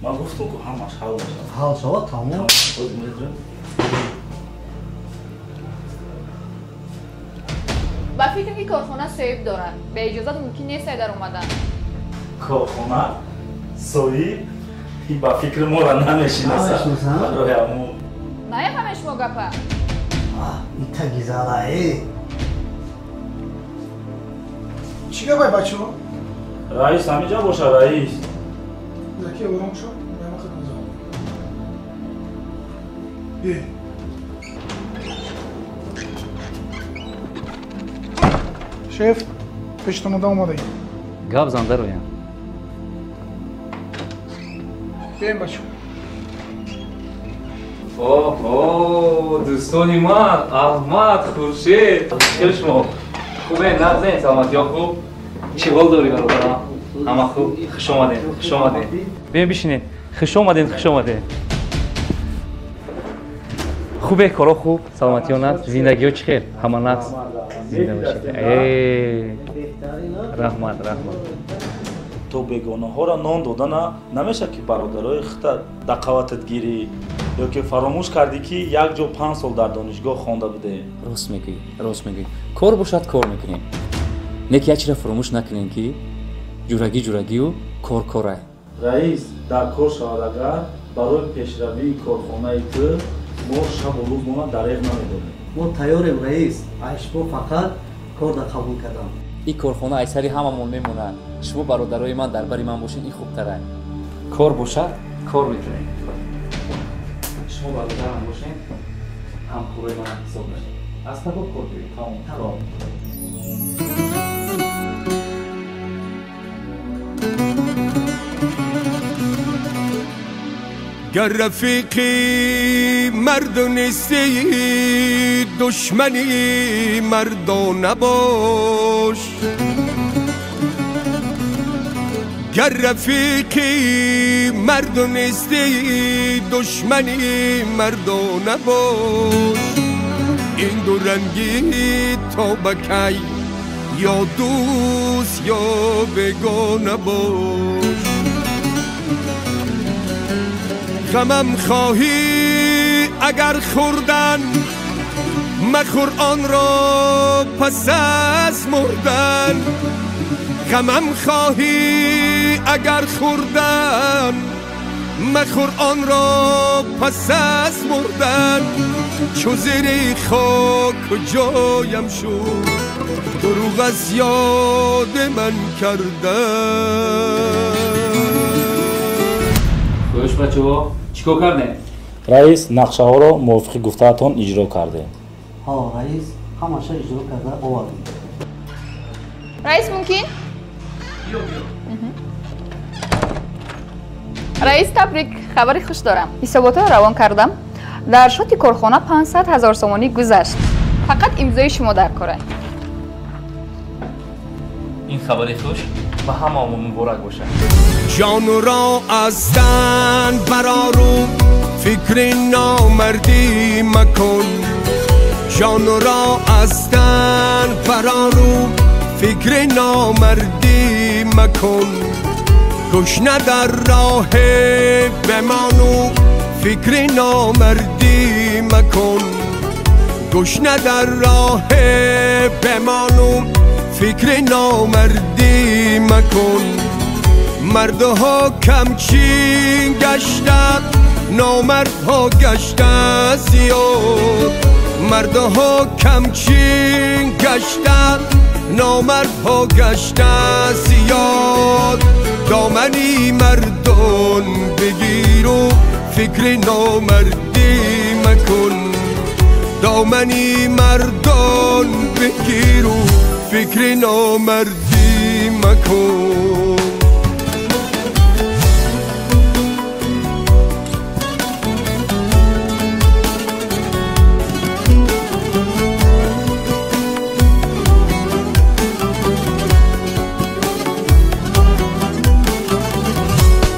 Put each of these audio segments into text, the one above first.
من گفتم که همش حال باشه. حال شد تمام. با فکر که کارخانه صاحب دارن به اجازت ممکن نیست در اومدن. کارخانه صاحب با فکر ما را نمیشناسه. برای همون نه همه شما گپه. این تگیزاله. چی گپه بچه ها؟ رئیس همینجا باشه رئیس. زکی برام شد؟ من خود میزم. شف پیشتون اومده. گاب زنده رویم. بیاین بچه. اوه دوستانی من احمد خورشید چشمو خوبه نازنین سلامتی ها خوب چی حال داری برادرم همه خوب خوش آمدین بیاین بشینین خوش آمدین خوبه کارا خوب سلامتی ها نقص زندگی ها چی خیر همه نقص زنده باشید رحمت تو بگونه ها را نان دادن نمیشه که برادرای خود دقاوتت گیری یا که فراموش کردی که یک جا 5 سال در دانشگاه خوانده بوده. راست میگی کار باشد کار میکنیم نیک یک چیز فراموش نکنین که جورگی و کار رئیس در کار شود اگر برای پیشروی کارخانه تو ما شب و روز ما دریغ نمیدونیم. ما تیاریم رئیس شما فقط کار را قبول کردم. این کارخانه ایسری هممون میمونن شما برادرای من در بری من باشین این خوبتره کار باشد کار میکنین شما برادرم باشین همکارای من حساب بشین از تا کار کنید تمام گر رفیقی مرد نیستی دشمنی مردا نباش گر رفیقی مرد نیستی دشمنی مردا نباش این دو رنگی تا بکی یا دوست یا بیگانه باش غمم خواهی اگر خوردن مخور آن را پس از مردن غمم خواهی اگر خوردن مخور آن را پس از مردن چو زیر خاک جایم شد دروغ از یاد من کردن خوش بچه ها چیکار کردین؟ رئیس نقشه ها را موافق گفته‌تان اجرا کرده. ها رئیس همش اجرا کرده آوردیم. رئیس ممکن؟ رئیس تبریک خبری خوش دارم حسابات را روان کردم در شوط کارخانه 500,000 سومانی گذشت فقط امضای شما در کاره این خبری خوش و هممون مبارک باشه جان را از تن برآرو فکر نامردی مکن جان را از تن برآرو فکر نامردی مکن گشنه در راه بمانو فکر نامردی مکن گشنه در راه بمانو فکر نامردی مکن مردها کمچین گشتن نامردها گشتن زیاد مردها کمچین گشتن نامردها گشتن زیاد دامنی مردان بگیر و فکر نامردی مکن دامنی مردان بگیر و فکر نامردی مکن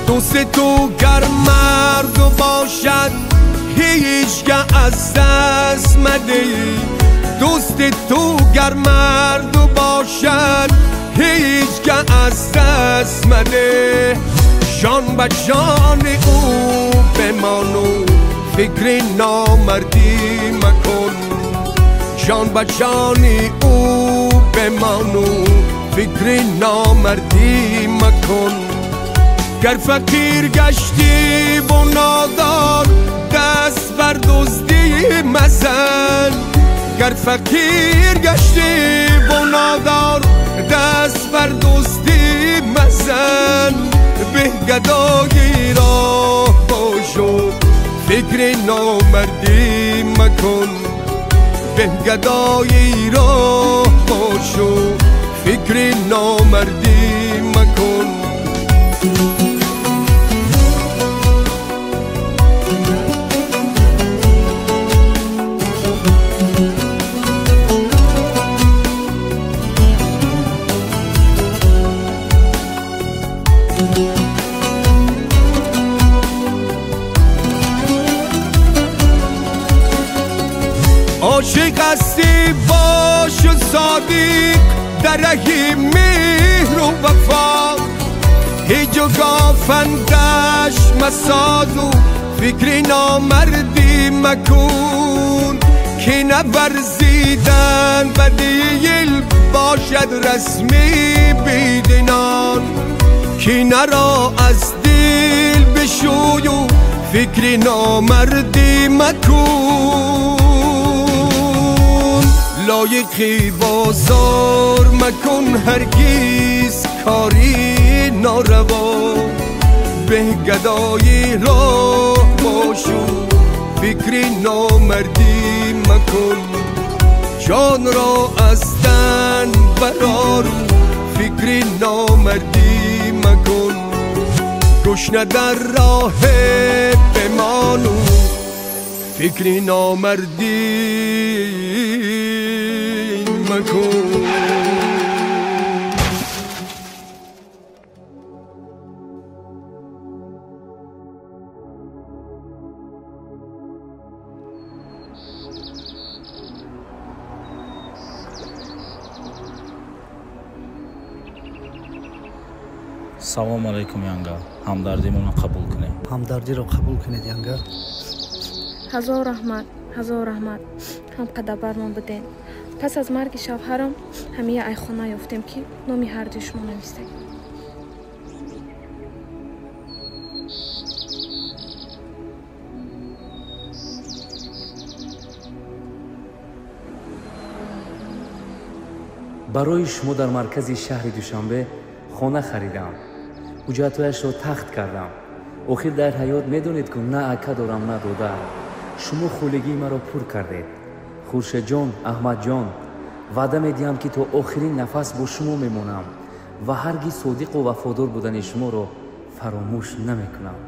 دوست تو گر مرد باشد هیچگه از دست مده دوست تو گر مرد باشد هیچگه از دست مده جان به جان او بمان و فکر نامردی مکن جان به جان او بمان و فکر نامردی مکن گر فقیر گشتی و نادار دست بر دزدی مزن گر فقیر گشتی و نادار دست بر دزدی مزن به گدایی را باشو فکر نامردی مکن به گدایی را باشو فکر نامردی مکن عاشق هستی باش و صادق در ره مهر و وفا هیچ و گافندش مساز و فکر نامردی مکن که نورزیدن بدیل باشد رسمی بیدینان که نرا از دل بشوی و فکر نامردی مکن لایقی بازار مکن هرگیز کاری ناروا به گدایی راه باشو فکر نامردی مکن جان را از تن برارو فکر نامردی مکن گشنه در راه بمانو فکر نامردی مکن салом алайкум янга ҳамдардимонро қабул кунед ҳамдардиро қабул кунед янга ҳазор раҳмат ҳамқадр бармон будем пас аз марги шавҳарам ҳамия айхона ёфтем ки номи ҳарду шумо навистем барои шумо дар маркази шаҳри душанбе хона харидам ҳуҷҷатҳояшро тахт кардам охир дар ҳаёт медонед ки на ака дорам на дода шумо хулигии маро пур кардед хуршедҷон аҳмадҷон ваъда медиҳам ки то охирин нафас бо шумо мемонам ва ҳаргиз содиқу вафодор будани шуморо фаромӯш намекунам